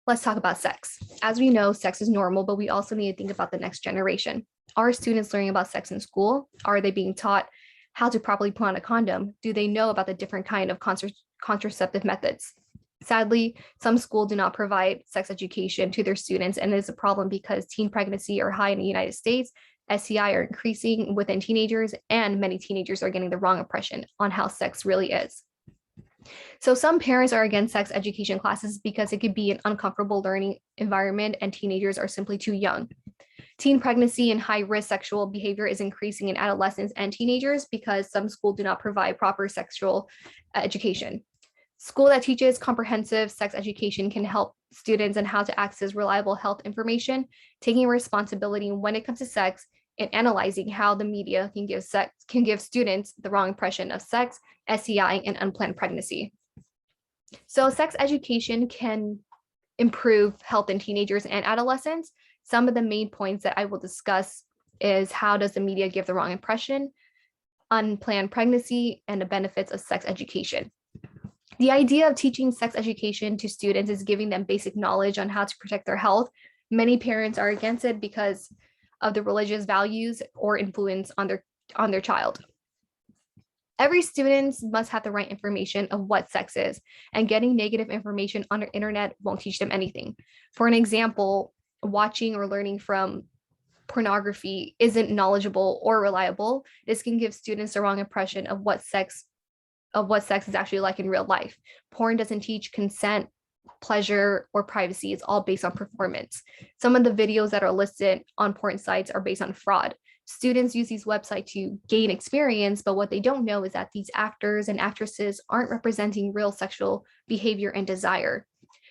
Let's talk about sex. As we know, sex is normal, but we also need to think about the next generation. Are students learning about sex in school? Are they being taught how to properly put on a condom? Do they know about the different kind of contraceptive methods? Sadly, some schools do not provide sex education to their students, and it is a problem because teen pregnancy are high in the United States, STI are increasing within teenagers, and many teenagers are getting the wrong impression on how sex really is. So some parents are against sex education classes because it could be an uncomfortable learning environment and teenagers are simply too young. Teen pregnancy and high-risk sexual behavior is increasing in adolescents and teenagers because some schools do not provide proper sexual education. School that teaches comprehensive sex education can help students on how to access reliable health information, taking responsibility when it comes to sex, and analyzing how the media can give students the wrong impression of sex, STI, and unplanned pregnancy. So sex education can improve health in teenagers and adolescents. Some of the main points that I will discuss is how does the media give the wrong impression, unplanned pregnancy, and the benefits of sex education. The idea of teaching sex education to students is giving them basic knowledge on how to protect their health. Many parents are against it because of the religious values or influence on their child. Every student must have the right information of what sex is, and getting negative information on the internet won't teach them anything. For an example, watching or learning from pornography isn't knowledgeable or reliable. This can give students the wrong impression of what sex is actually like in real life. Porn doesn't teach consent, pleasure, or privacy. It's all based on performance. Some of the videos that are listed on porn sites are based on fraud. Students use these websites to gain experience, but what they don't know is that these actors and actresses aren't representing real sexual behavior and desire.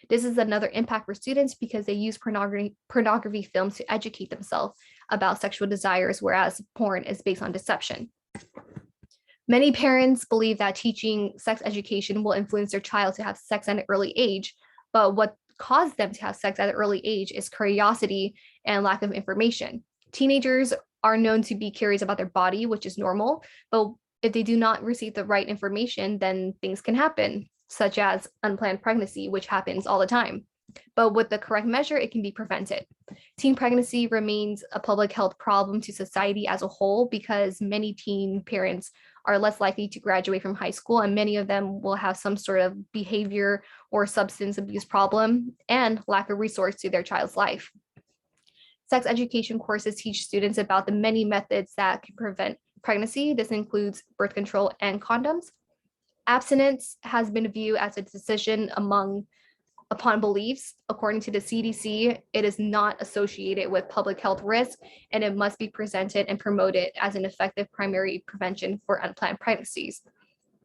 This is another impact for students because they use pornography films to educate themselves about sexual desires, whereas porn is based on deception. Many parents believe that teaching sex education will influence their child to have sex at an early age, but what caused them to have sex at an early age is curiosity and lack of information. Teenagers are known to be curious about their body, which is normal, but if they do not receive the right information, then things can happen, such as unplanned pregnancy, which happens all the time. But with the correct measure, it can be prevented. Teen pregnancy remains a public health problem to society as a whole because many teen parents are less likely to graduate from high school, and many of them will have some sort of behavior or substance abuse problem and lack of resource to their child's life. Sex education courses teach students about the many methods that can prevent pregnancy. This includes birth control and condoms. Abstinence has been viewed as a decision upon beliefs. According to the CDC, it is not associated with public health risk, and it must be presented and promoted as an effective primary prevention for unplanned pregnancies.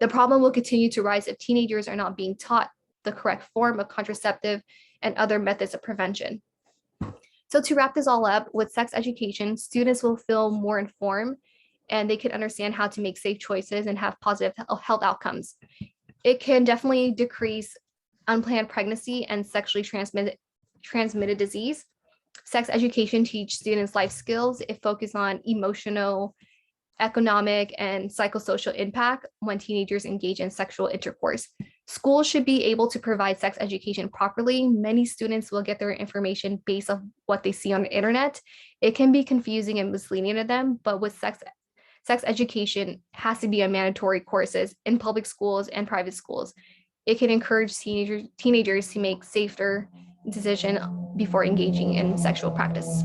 The problem will continue to rise if teenagers are not being taught the correct form of contraceptive and other methods of prevention. So to wrap this all up, with sex education, students will feel more informed and they can understand how to make safe choices and have positive health outcomes. It can definitely decrease unplanned pregnancy and sexually transmitted disease. Sex education teaches students life skills. It focuses on emotional, economic, and psychosocial impact when teenagers engage in sexual intercourse. Schools should be able to provide sex education properly. Many students will get their information based on what they see on the internet. It can be confusing and misleading to them, but with sex education has to be a mandatory courses in public schools and private schools. It can encourage teenagers to make safer decisions before engaging in sexual practice.